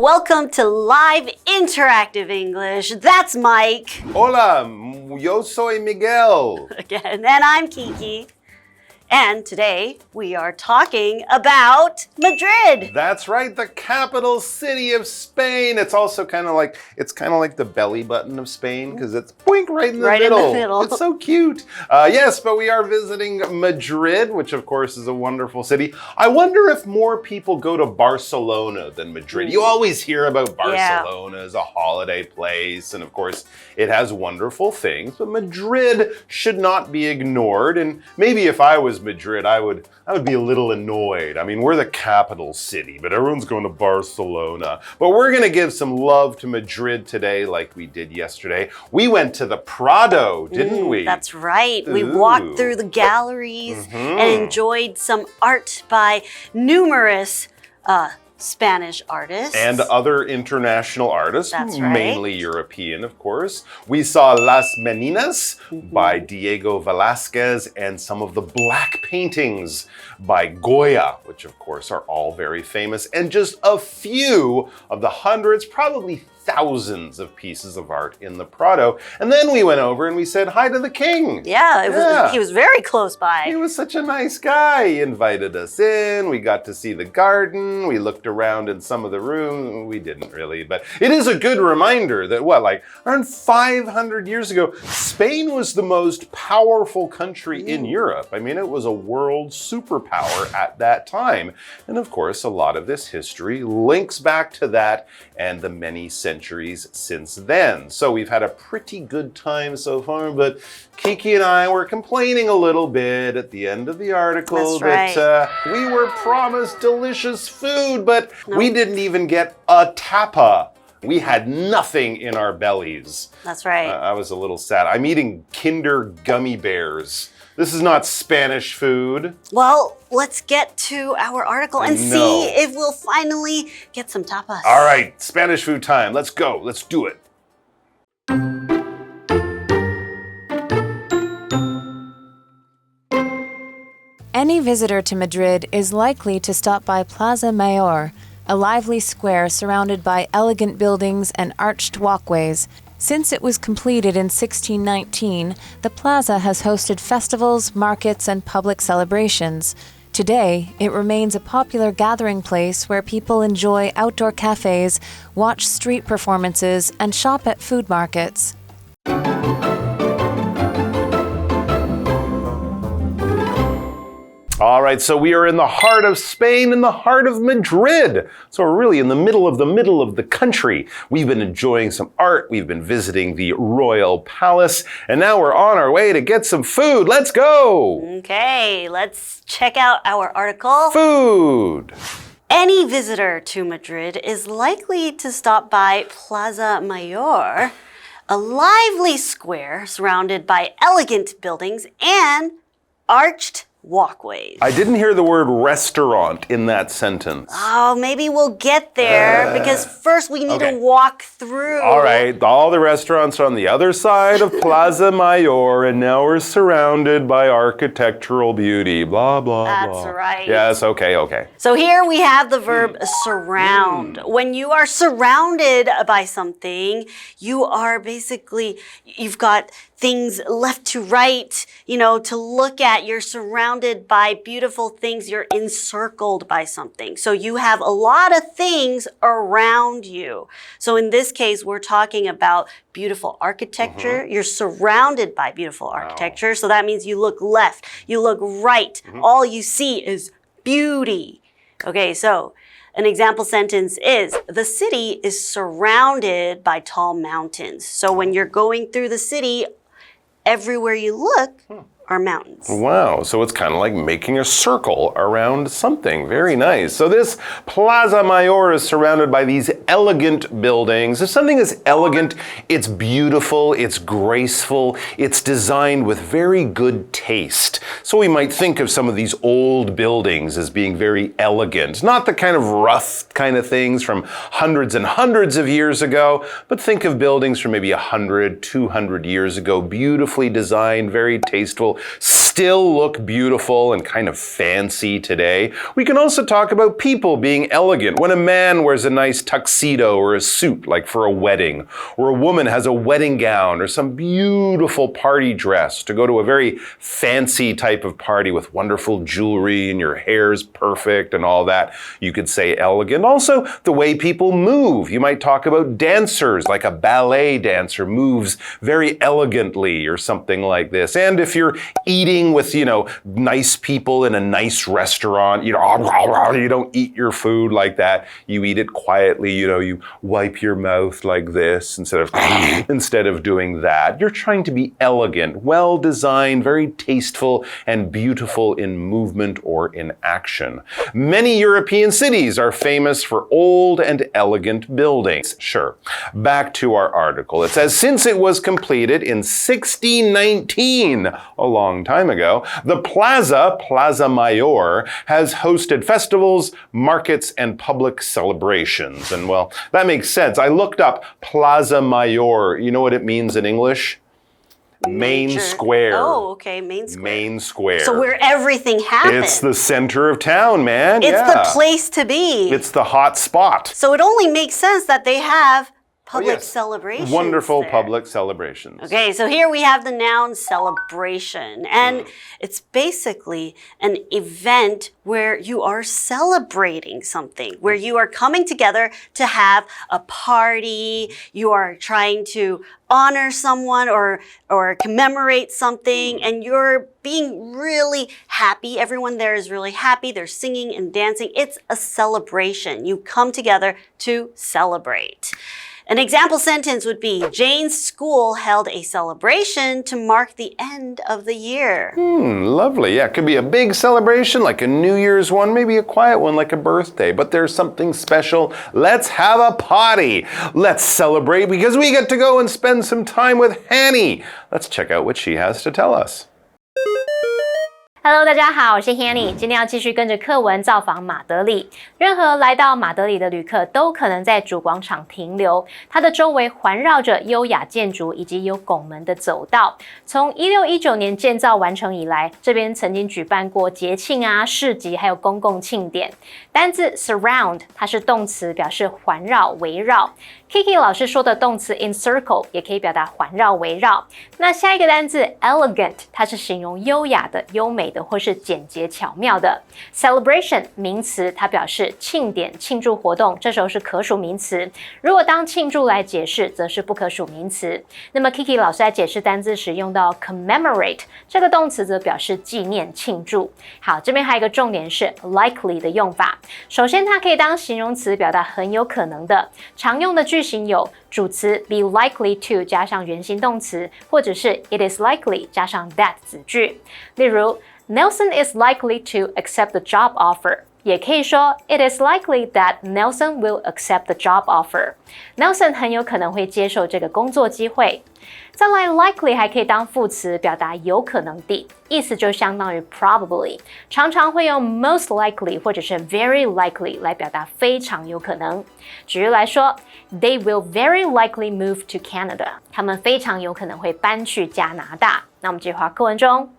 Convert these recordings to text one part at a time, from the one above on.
Welcome to Live Interactive English. That's Mike. Hola, yo soy Miguel. Again, and I'm Kiki. And today we are talking about Madrid. That's right, the capital city of Spain. It's also kind of like the belly button of Spain because it's boink right in the middle. It's so cute. Yes, but we are visiting Madrid, which of course is a wonderful city. I wonder if more people go to Barcelona than Madrid. You always hear about Barcelona as a holiday place, and of course it has wonderful things, but Madrid should not be ignored. And maybe if I was Madrid, I would be a little annoyed. I mean, we're the capital city, but everyone's going to Barcelona. But we're going to give some love to Madrid today like we did yesterday. We went to the Prado, didn't we? That's right. We walked through the galleries and enjoyed some art by numerous Spanish artists. And other international artists, That's right. mainly European, of course. We saw Las Meninas by Diego Velázquez and some of the black paintings by Goya, which of course are all very famous, and just a few of the hundreds, probably thousands of pieces of art in the Prado. And then we went over and we said hi to the king. Yeah, he was very close by. He was such a nice guy. He invited us in. We got to see the garden. We looked around in some of the rooms. We didn't really, but it is a good reminder that around 500 years ago, Spain was the most powerful country in Europe. I mean, it was a world superpower at that time. And of course, a lot of this history links back to that and the many centuries since then. So we've had a pretty good time so far, but Kiki and I were complaining a little bit at the end of the article that we were promised delicious food, but we didn't even get a tapa. We had nothing in our bellies. That's right. I was a little sad. I'm eating Kinder gummy bears. This is not Spanish food. Well, let's get to our article and see if we'll finally get some tapas. All right, Spanish food time. Let's go. Let's do it. Any visitor to Madrid is likely to stop by Plaza Mayor, a lively square surrounded by elegant buildings and arched walkways. Since it was completed in 1619, the plaza has hosted festivals, markets, and public celebrations. Today, it remains a popular gathering place where people enjoy outdoor cafes, watch street performances, and shop at food markets. All right, so we are in the heart of Spain, in the heart of Madrid. So we're really in the middle of the country. We've been enjoying some art. We've been visiting the Royal Palace. And now we're on our way to get some food. Let's go. Okay, let's check out our article. Food. Any visitor to Madrid is likely to stop by Plaza Mayor, a lively square surrounded by elegant buildings and arched walkways. I didn't hear the word restaurant in that sentence. Oh, maybe we'll get there because first we need to walk through. All right, all the restaurants are on the other side of Plaza Mayor, and now we're surrounded by architectural beauty. Blah, blah, blah. That's right. Yes, okay. So here we have the verb surround. When you are surrounded by something, you are you've got things left to right, to look at. You're surrounded by beautiful things. You're encircled by something. So you have a lot of things around you. So in this case, we're talking about beautiful architecture. You're surrounded by beautiful architecture. So that means you look left, you look right. All you see is beauty. Okay, so an example sentence is, the city is surrounded by tall mountains. So when you're going through the city, everywhere you look are mountains. Wow, so it's kind of like making a circle around something. Very nice. So this Plaza Mayor is surrounded by these elegant buildings. If something is elegant, it's beautiful, it's graceful, it's designed with very good taste. So we might think of some of these old buildings as being very elegant. Not the kind of rough kind of things from hundreds and hundreds of years ago, but think of buildings from maybe 100, 200 years ago, beautifully designed, very tasteful, still look beautiful and kind of fancy today. We can also talk about people being elegant. When a man wears a nice tuxedo or a suit, like for a wedding, or a woman has a wedding gown or some beautiful party dress to go to a very fancy type of party with wonderful jewelry and your hair's perfect and all that, you could say elegant. Also, the way people move. You might talk about dancers, like a ballet dancer moves very elegantly or something like this. And if you're eating with, nice people in a nice restaurant, you don't eat your food like that. You eat it quietly, you wipe your mouth like this instead of doing that. You're trying to be elegant, well designed, very tasteful and beautiful in movement or in action. Many European cities are famous for old and elegant buildings. Sure. Back to our article. It says, since it was completed in 1619, a long time ago, the Plaza Mayor, has hosted festivals, markets, and public celebrations. And well, that makes sense. I looked up Plaza Mayor. You know what it means in English? Main square. Oh, okay, main square. Main square. So where everything happens. It's the center of town, man. It's the place to be. It's the hot spot. So it only makes sense that they have public celebrations. Wonderful there. Public celebrations. Okay, so here we have the noun celebration. And it's basically an event where you are celebrating something, where you are coming together to have a party, you are trying to honor someone or commemorate something, and you're being really happy. Everyone there is really happy. They're singing and dancing. It's a celebration. You come together to celebrate. An example sentence would be, Jane's school held a celebration to mark the end of the year. Lovely. Yeah, it could be a big celebration like a New Year's one, maybe a quiet one like a birthday, but there's something special. Let's have a party. Let's celebrate because we get to go and spend some time with Hanny. Let's check out what she has to tell us. Hello， 大家好，我是 Hanny， 今天要继续跟着课文造访马德里。任何来到马德里的旅客都可能在主广场停留，它的周围环绕着优雅建筑以及有拱门的走道。从1619年建造完成以来，这边曾经举办过节庆啊、市集，还有公共庆典。单字 surround 它是动词，表示环绕、围绕。Kiki 老师说的动词 encircle 也可以表达环绕、围绕。那下一个单字 elegant 它是形容优雅的、优美的或是简洁巧妙的。Celebration 名词，它表示庆典、庆祝活动，这时候是可数名词。如果当庆祝来解释，则是不可数名词。那么 Kiki 老师在解释单字时用到 commemorate 这个动词，则表示纪念、庆祝。好，这边还有一个重点是 likely 的用法。首先，它可以当形容词，表达很有可能的。常用的句型有主词 be likely to 加上原形动词，或者是 it is likely 加上 that 子句。例如 Nelson is likely to accept the job offer。也可以说 it is likely that Nelson will accept the job offer. Nelson 很有可能会接受这个工作机会。再来 likely 还可以当副词，表达有可能地，意思就相当于 probably， 常常会用 most likely 或者是 very likely 来表达非常有可能。举例来说 they will very likely move to Canada. 他们非常有可能会搬去加拿大。那我们继续回到课文中。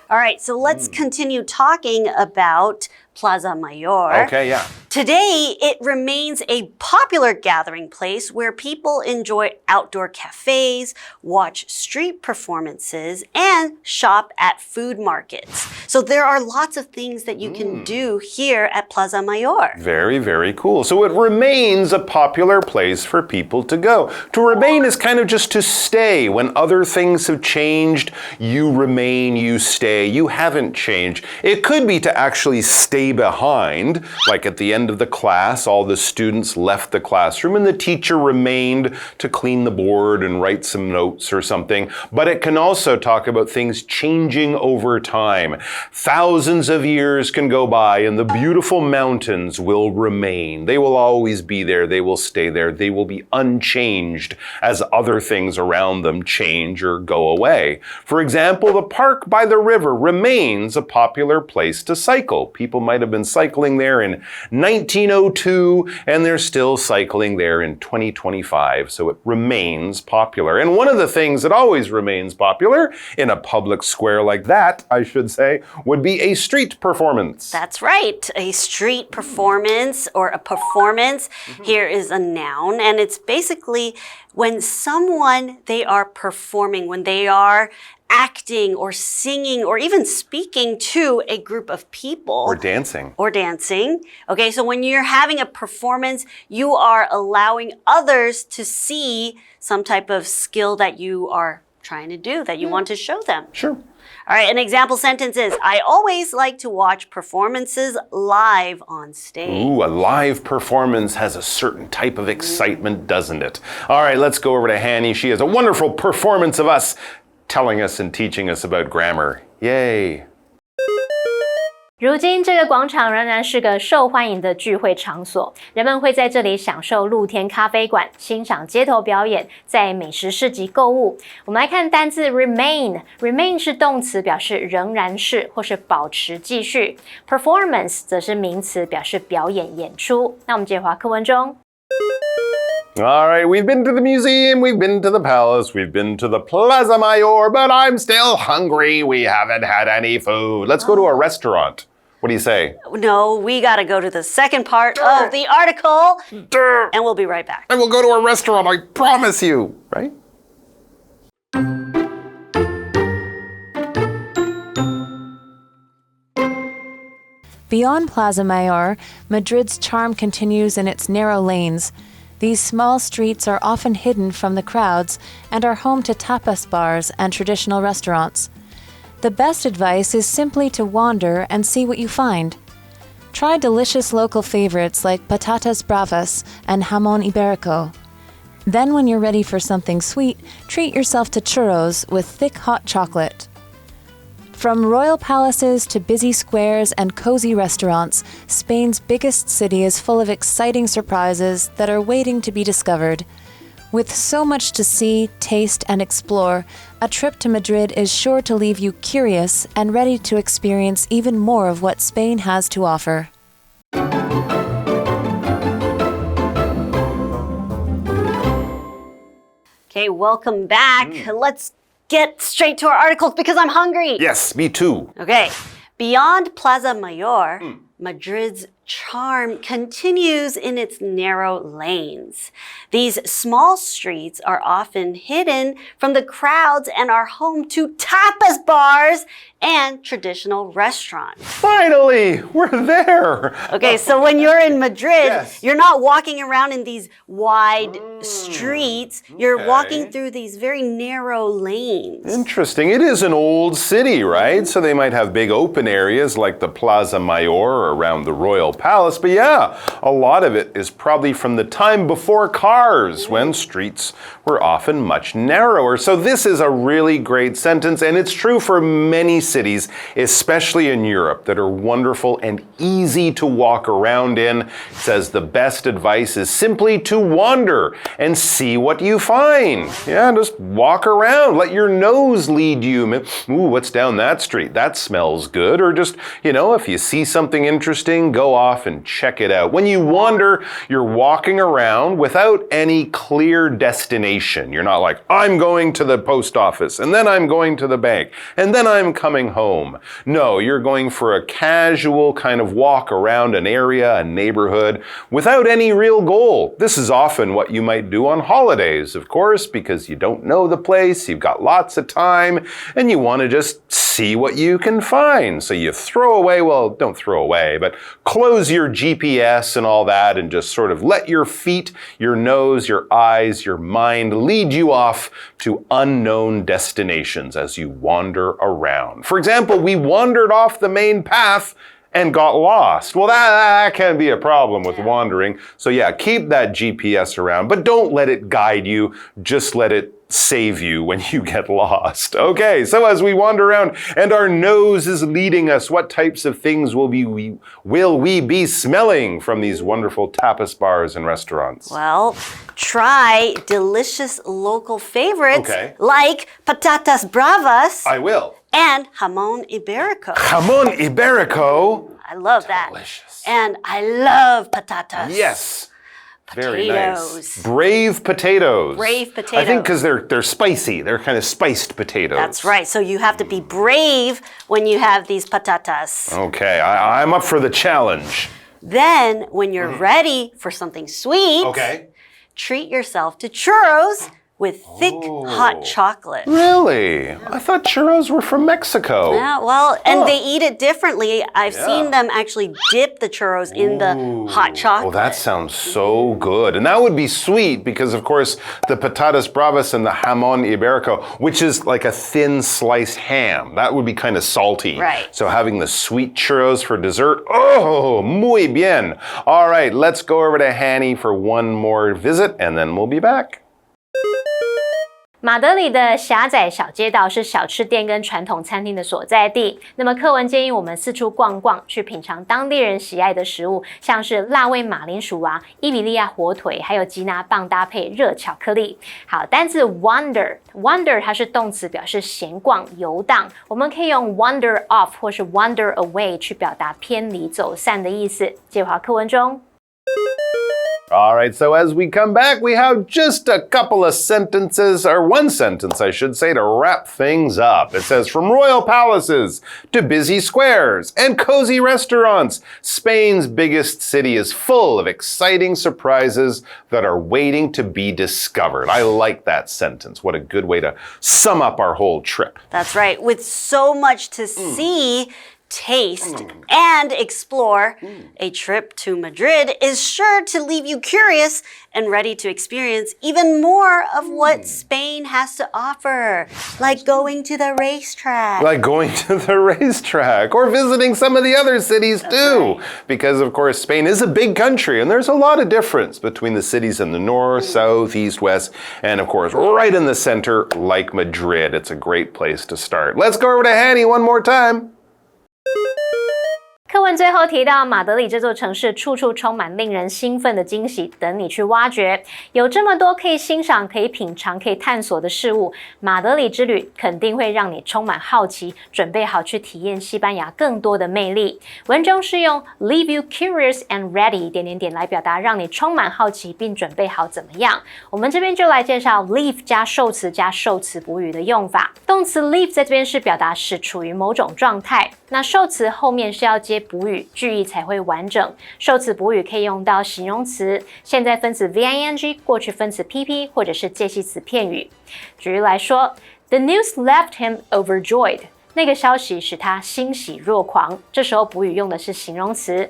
All right, so let's continue talking about Plaza Mayor. Okay, yeah. Today, it remains a popular gathering place where people enjoy outdoor cafes, watch street performances, and shop at food markets. So there are lots of things that you can do here at Plaza Mayor. Very, very cool. So it remains a popular place for people to go. To remain is kind of just to stay. When other things have changed, you remain, you stay. You haven't changed. It could be to actually stay behind, like at the end of the class, all the students left the classroom and the teacher remained to clean the board and write some notes or something. But it can also talk about things changing over time. Thousands of years can go by and the beautiful mountains will remain. They will always be there. They will stay there. They will be unchanged as other things around them change or go away. For example, the park by the river remains a popular place to cycle. People might have been cycling there in 1902 and they're still cycling there in 2025. So it remains popular. And one of the things that always remains popular in a public square like that, I should say, would be a street performance. That's right. A street performance or a performance here is a noun, and it's basically when someone, they are performing, when they are acting or singing or even speaking to a group of people. Or dancing. Or dancing. Okay, so when you're having a performance, you are allowing others to see some type of skill that you are trying to do, that you want to show them. Sure. All right, an example sentence is, I always like to watch performances live on stage. Ooh, a live performance has a certain type of excitement, doesn't it? All right, let's go over to Hanny. She has a wonderful performance of us telling us and teaching us about grammar. Yay! 如今，这个广场仍然是个受欢迎的聚会场所，人们会在这里享受露天咖啡馆、欣赏街头表演，在美食市集购物。我们来看单字 remain 是动词，表示仍然是或是保持继续 ；performance 则是名词，表示表演演出。那我们接滑课文中。All right, we've been to the museum, we've been to the palace, we've been to the Plaza Mayor, but I'm still hungry. We haven't had any food. Let's go to a restaurant. What do you say? No, we got to go to the second part of the article, and we'll be right back. I will go to a restaurant, I promise you, right? Beyond Plaza Mayor, Madrid's charm continues in its narrow lanes. These small streets are often hidden from the crowds and are home to tapas bars and traditional restaurants. The best advice is simply to wander and see what you find. Try delicious local favorites like patatas bravas and jamón ibérico. Then when you're ready for something sweet, treat yourself to churros with thick hot chocolate. From royal palaces to busy squares and cozy restaurants, Spain's biggest city is full of exciting surprises that are waiting to be discovered. With so much to see, taste, and explore, a trip to Madrid is sure to leave you curious and ready to experience even more of what Spain has to offer. Okay, welcome back. Let's get straight to our articles because I'm hungry. Yes, me too. Okay, beyond Plaza Mayor, Madrid's charm continues in its narrow lanes. These small streets are often hidden from the crowds and are home to tapas bars and traditional restaurants. Finally, we're there. Okay, so when you're in Madrid, Yes. you're not walking around in these wide streets. You're walking through these very narrow lanes. Interesting. It is an old city, right? So they might have big open areas like the Plaza Mayor around the Royal Palace. But yeah, a lot of it is probably from the time before cars when streets were often much narrower. So this is a really great sentence, and it's true for many cities, especially in Europe, that are wonderful and easy to walk around in. It says the best advice is simply to wander and see what you find. Yeah, just walk around. Let your nose lead you. Ooh, what's down that street? That smells good. Or just, if you see something interesting, go off and check it out. When you wander, you're walking around without any clear destination. You're not like, I'm going to the post office, and then I'm going to the bank, and then I'm coming home. No, you're going for a casual kind of walk around an area, a neighborhood, without any real goal. This is often what you might do on holidays, of course, because you don't know the place, you've got lots of time, and you want to just see what you can find. So you don't throw away, but close your GPS and all that and just sort of let your feet, your nose, your eyes, your mind lead you off to unknown destinations as you wander around. For example, we wandered off the main path and got lost. Well, that can be a problem with wandering. So yeah, keep that GPS around, but don't let it guide you. Just let it save you when you get lost. Okay, so as we wander around and our nose is leading us, what types of things will we be smelling from these wonderful tapas bars and restaurants? Well, try delicious local favorites like patatas bravas. I will. And jamón ibérico. Jamón ibérico. I love that. Delicious. And I love patatas. Yes. Very Potatoes. nice. Brave potatoes. Brave potatoes. I think because they're spicy. They're kind of spiced potatoes. That's right. So you have to be brave when you have these patatas. Okay, I'm up for the challenge. Then, when you're ready for something sweet, treat yourself to churros with thick hot chocolate. Really? I thought churros were from Mexico. Yeah, well, and they eat it differently. I've seen them actually dip the churros in the hot chocolate. Well, that sounds so good. And that would be sweet because, of course, the patatas bravas and the jamón ibérico, which is like a thin sliced ham, that would be kind of salty. Right. So having the sweet churros for dessert, oh, muy bien. All right, let's go over to Hanny for one more visit and then we'll be back. 马德里的狭窄小街道是小吃店跟传统餐厅的所在地。那么课文建议我们四处逛逛，去品尝当地人喜爱的食物，像是辣味马铃薯啊、伊比利亚火腿，还有吉拿棒搭配热巧克力。好，单字 wander 它是动词，表示闲逛、游荡。我们可以用 wander off 或是 wander away 去表达偏离、走散的意思。介绍课文中。All right, so as we come back, we have just a couple of sentences, or one sentence, I should say, to wrap things up. It says, from royal palaces to busy squares and cozy restaurants, Spain's biggest city is full of exciting surprises that are waiting to be discovered. I like that sentence. What a good way to sum up our whole trip. That's right. With so much to see, taste, and explore, a trip to Madrid is sure to leave you curious and ready to experience even more of what Spain has to offer, like going to the racetrack. Like going to the racetrack or visiting some of the other cities too. Because of course Spain is a big country and there's a lot of difference between the cities in the north, south, east, west, and of course right in the center like Madrid. It's a great place to start. Let's go over to Hanny one more time. 课文最后提到，马德里这座城市处处充满令人兴奋的惊喜，等你去挖掘。有这么多可以欣赏、可以品尝、可以探索的事物，马德里之旅肯定会让你充满好奇，准备好去体验西班牙更多的魅力。文中是用 leave you curious and ready 来表达让你充满好奇并准备好怎么样。我们这边就来介绍 leave 加受词补语的用法。动词 leave 在这边是表达使处于某种状态，那受词后面是要接补语，句意才会完整。受词补语可以用到形容词、现在分词 VING、过去分词 PP 或者是介系词片语。举例来说 ，The news left him overjoyed。那个消息使他欣喜若狂。这时候补语用的是形容词。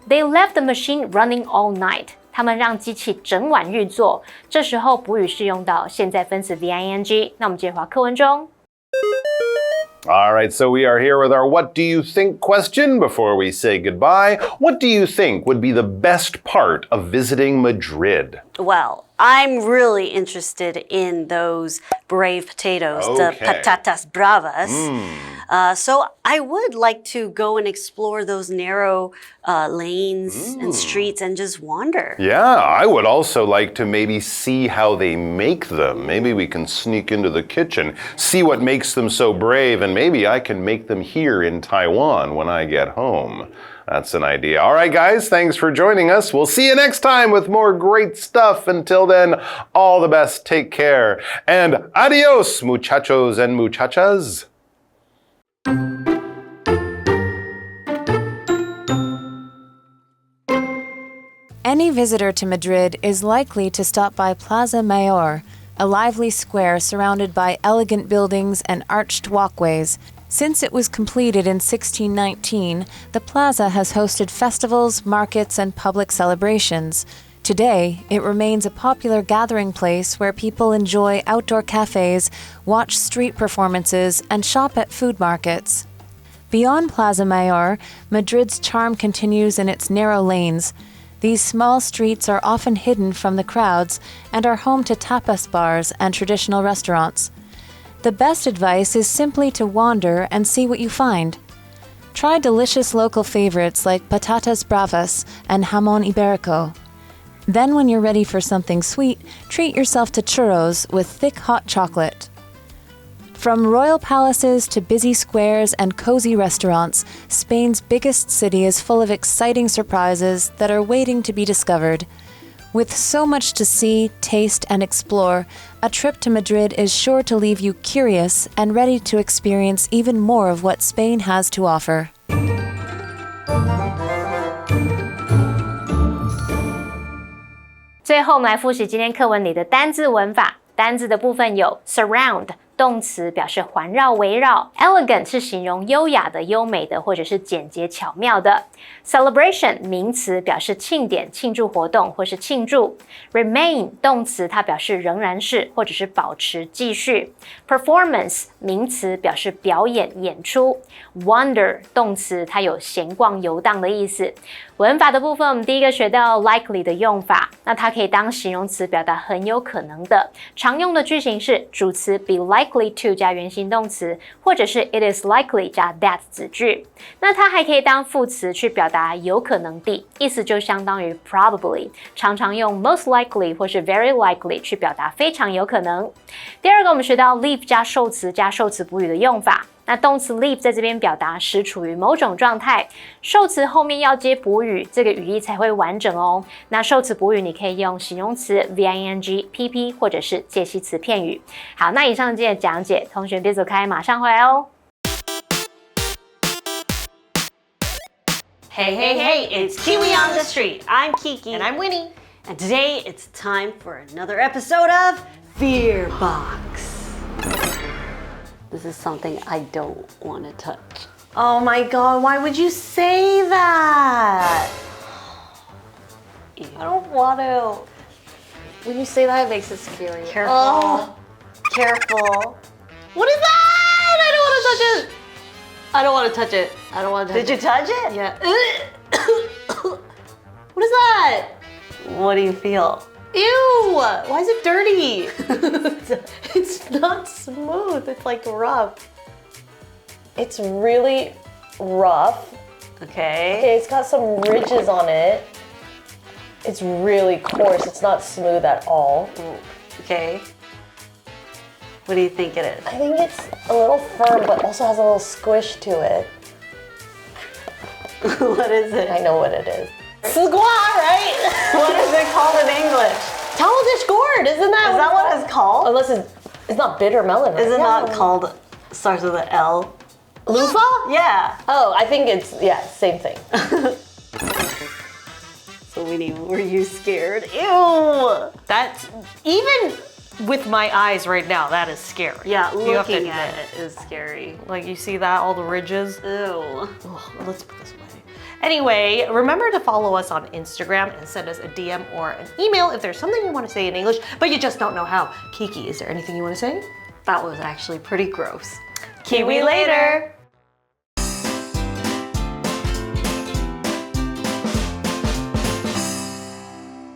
They left the machine running all night。他们让机器整晚运作。这时候补语是用到现在分词 VING。那我们接着回课文中。All right, so we are here with our what do you think question before we say goodbye. What do you think would be the best part of visiting Madrid? Well, I'm really interested in those brave potatoes, the patatas bravas. So I would like to go and explore those narrow lanes and streets and just wander. Yeah, I would also like to maybe see how they make them. Maybe we can sneak into the kitchen, see what makes them so brave, and maybe I can make them here in Taiwan when I get home. That's an idea. All right, guys, thanks for joining us. We'll see you next time with more great stuff. Until then, all the best. Take care. And adios, muchachos and muchachas. Any visitor to Madrid is likely to stop by Plaza Mayor, a lively square surrounded by elegant buildings and arched walkways. Since it was completed in 1619, the plaza has hosted festivals, markets, and public celebrations. Today, it remains a popular gathering place where people enjoy outdoor cafes, watch street performances, and shop at food markets. Beyond Plaza Mayor, Madrid's charm continues in its narrow lanes. These small streets are often hidden from the crowds and are home to tapas bars and traditional restaurants. The best advice is simply to wander and see what you find. Try delicious local favorites like patatas bravas and jamón ibérico. Then when you're ready for something sweet, treat yourself to churros with thick hot chocolate. From royal palaces to busy squares and cozy restaurants, Spain's biggest city is full of exciting surprises that are waiting to be discovered. With so much to see, taste, and explore, a trip to Madrid is sure to leave you curious and ready to experience even more of what Spain has to offer. 最后，我们来复习今天课文里的单字文法。单字的部分有 surround。动词表示环绕、围绕 ，elegant 是形容优雅的、优美的，或者是简洁巧妙的。celebration 名词表示庆典、庆祝活动或是庆祝。remain 动词它表示仍然是或者是保持、继续。performance 名词表示表演、演出。wander 动词它有闲逛、游荡的意思。文法的部分，我们第一个学到 likely 的用法，那它可以当形容词表达很有可能的。常用的句型是主词 be likely to 加原形动词，或者是 it is likely 加 that 子句。那它还可以当副词去表达有可能地，意思就相当于 probably， 常常用 most likely 或是 very likely 去表达非常有可能。第二个，我们学到 leave 加受词加受词补语的用法。那动词 leave 在这边表达使处于某种状态，受词后面要接补语，这个语义才会完整哦。那受词补语你可以用形容词 VING、PP 或者是介系词片语。好，那以上今天的讲解，同学别走开，马上回来哦。Hey, hey, hey, it's Kiwi on the street. I'm Kiki. And I'm Winnie. And today it's time for another episode of Fear Box. This is something I don't want to touch. Oh my god, why would you say that? I don't want to. When you say that, it makes it scary. Careful. Oh. Careful. What is that? I don't want to touch it. I don't want to touch it. I don't want to touch Did you touch it? Yeah. What is that? What do you feel? Ew! Why is it dirty? It's not smooth. It's like rough. It's really rough. Okay. Okay, it's got some ridges on it. It's really coarse. It's not smooth at all. Okay. What do you think it is? I think it's a little firm, but also has a little squish to it. What is it? I know what it is. Squat, right? What is it called in English? Taldish gourd, isn't that? Is that what it's called? Unless it's not bitter melon. Right? Is it Yeah. not called, starts with an L? Loofah? Yeah. Oh, I think it's, yeah, same thing. So Winnie, were you scared? Ew! That's, even with my eyes right now, that is scary. Yeah, You have to looking at admit. it is scary. Like, you see that, all the ridges? Ew. Oh, let's put this away. Anyway, remember to follow us on Instagram and send us a DM or an email if there's something you want to say in English, but you just don't know how. Kiki, is there anything you want to say? That was actually pretty gross. Kiwi later!